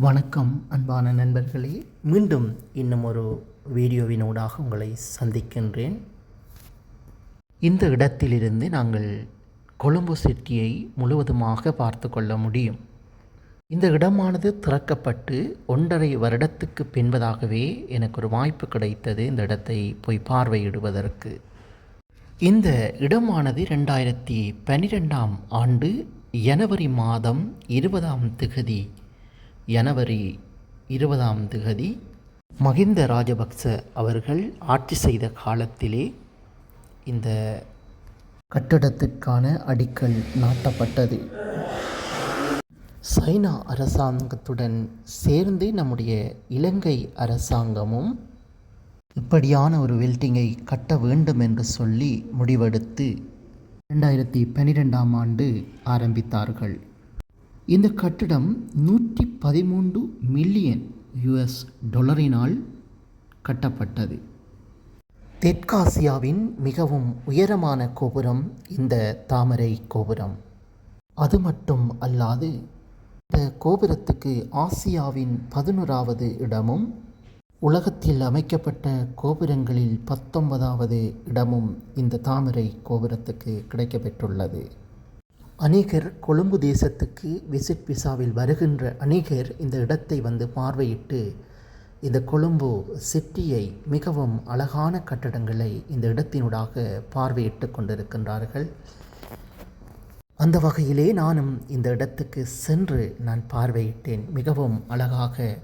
வணக்கம் அன்பான நண்பர்களே, மீண்டும் இன்னும் ஒரு வீடியோவினூடாக உங்களை சந்திக்கின்றேன். இந்த இடத்திலிருந்து நாங்கள் கொழும்பு சிட்டியை முழுவதுமாக பார்த்து கொள்ள முடியும். இந்த இடமானது திறக்கப்பட்டு 1.5 வருடத்துக்கு பின்பதாகவே எனக்கு ஒரு வாய்ப்பு கிடைத்தது இந்த இடத்தை போய் பார்வையிடுவதற்கு. இந்த இடமானது 2012ஆம் ஆண்டு ஜனவரி மாதம் 20ஆம் திகதி மஹிந்த ராஜபக்ச அவர்கள் ஆட்சி செய்த காலத்திலே இந்த கட்டடத்திற்கான அடிக்கல் நாட்டப்பட்டது. சைனா அரசாங்கத்துடன் சேர்ந்து நம்முடைய இலங்கை அரசாங்கமும் இப்படியான ஒரு பில்டிங்கை கட்ட வேண்டும் என்று சொல்லி முடிவெடுத்து 2012ஆம் ஆண்டு ஆரம்பித்தார்கள். இந்த கட்டிடம் $113 மில்லியன் கட்டப்பட்டது. தெற்காசியாவின் மிகவும் உயரமான கோபுரம் இந்த தாமரை கோபுரம். அது மட்டும் அல்லாது இந்த கோபுரத்துக்கு ஆசியாவின் 11வது இடமும் உலகத்தில் அமைக்கப்பட்ட கோபுரங்களில் 19வது இடமும் இந்த தாமரை கோபுரத்துக்கு கிடைக்கப்பெற்றுள்ளது. அநேகர் கொழும்பு தேசத்துக்கு விசிட் விசாவில் வருகின்ற அநேகர் இந்த இடத்தை வந்து பார்வையிட்டு இந்த கொழும்பு சிட்டியை மிகவும் அழகான கட்டடங்களை இந்த இடத்தினூடாக பார்வையிட்டு கொண்டிருக்கின்றார்கள். அந்த வகையிலே நானும் இந்த இடத்துக்கு சென்று நான் பார்வையிட்டேன். மிகவும் அழகாக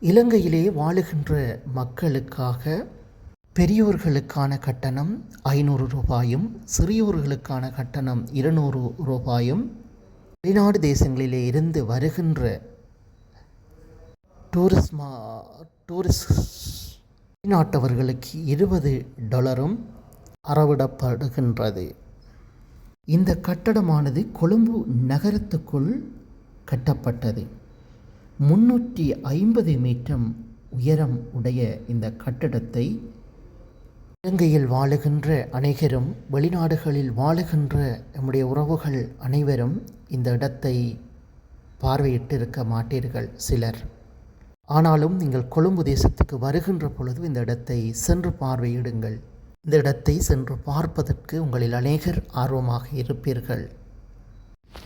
இலங்கையிலே வாழுகின்ற மக்களுக்காக பெரியோர்களுக்கான கட்டணம் 500 ரூபாயும், சிறியோர்களுக்கான கட்டணம் 200 ரூபாயும், வெளிநாடு தேசங்களிலே இருந்து வருகின்ற டூரிஸ்ட் நாட்டவர்களுக்கு $20 அறவிடப்படுகின்றது. இந்த கட்டடமானது கொழும்பு நகரத்துக்குள் கட்டப்பட்டது. 350 மீட்டர் உயரம் உடைய இந்த கட்டடத்தை இலங்கையில் வாழுகின்ற அனைவரும், வெளிநாடுகளில் வாழுகின்ற நம்முடைய உறவுகள் அனைவரும் இந்த இடத்தை பார்வையிட்டு இருக்க மாட்டீர்கள் சிலர். ஆனாலும் நீங்கள் கொழும்பு தேசத்துக்கு வருகின்ற பொழுது இந்த இடத்தை சென்று பார்வையிடுங்கள். இந்த இடத்தை சென்று பார்ப்பதற்கு உங்களில் அநேகர் ஆர்வமாக இருப்பீர்கள்.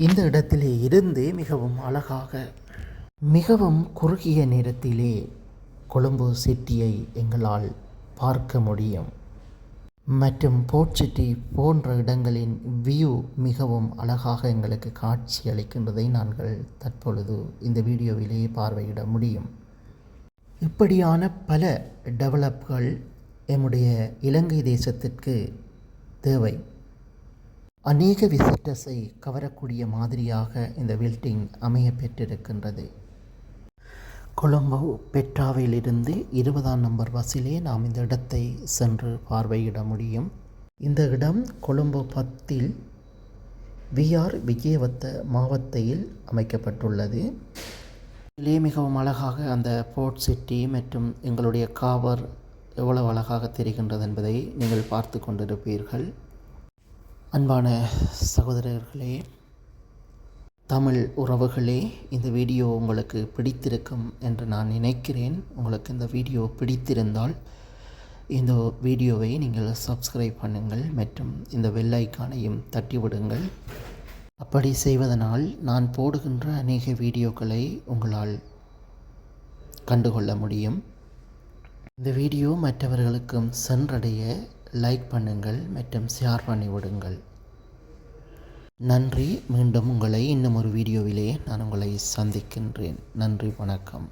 இந்த இடத்திலே இருந்து மிகவும் அழகாக மிகவும் குறுகிய நேரத்திலே கொழும்பு சிட்டியை எங்களால் பார்க்க முடியும். மற்றும் போர்ட் சிட்டி போன்ற இடங்களின் வியூ மிகவும் அழகாக எங்களுக்கு காட்சி அளிக்கின்றதை நாங்கள் தற்பொழுது இந்த வீடியோவிலேயே பார்வையிட முடியும். இப்படியான பல டெவலப்கள் எம்முடைய இலங்கை தேசத்திற்கு தேவை. அநேக விசிட்டர்ஸை கவரக்கூடிய மாதிரியாக இந்த பில்டிங் அமைய பெற்றிருக்கின்றது. கொழும்பு பெட்ராவிலிருந்து 20ஆம் நம்பர் பஸ்ஸிலே நாம் இந்த இடத்தை சென்று பார்வையிட முடியும். இந்த இடம் கொழும்பு 10 VR விஜயவத்த மாவட்டத்தில் அமைக்கப்பட்டுள்ளது. இதிலே மிகவும் அழகாக அந்த போர்ட் சிட்டி மற்றும் எங்களுடைய காவர் எவ்வளவு அழகாக தெரிகின்றது என்பதை நீங்கள் பார்த்து கொண்டிருப்பீர்கள். அன்பான சகோதரர்களே, தமிழ் உறவுகளே, இந்த வீடியோ உங்களுக்கு பிடித்திருக்கும் என்று நான் நினைக்கிறேன். உங்களுக்கு இந்த வீடியோ பிடித்திருந்தால் இந்த வீடியோவை நீங்கள் சப்ஸ்கிரைப் பண்ணுங்கள் மற்றும் இந்த பெல் ஐகானையும் தட்டிவிடுங்கள். அப்படி செய்வதனால் நான் போடுகின்ற அநேக வீடியோக்களை உங்களால் கண்டுகொள்ள முடியும். இந்த வீடியோ மற்றவர்களுக்கும் சென்றடைய லைக் பண்ணுங்கள் மற்றும் ஷேர் பண்ணிவிடுங்கள். நன்றி. மீண்டும் உங்களை இன்னும் ஒரு வீடியோவிலே நான் உங்களை சந்திக்கின்றேன். நன்றி, வணக்கம்.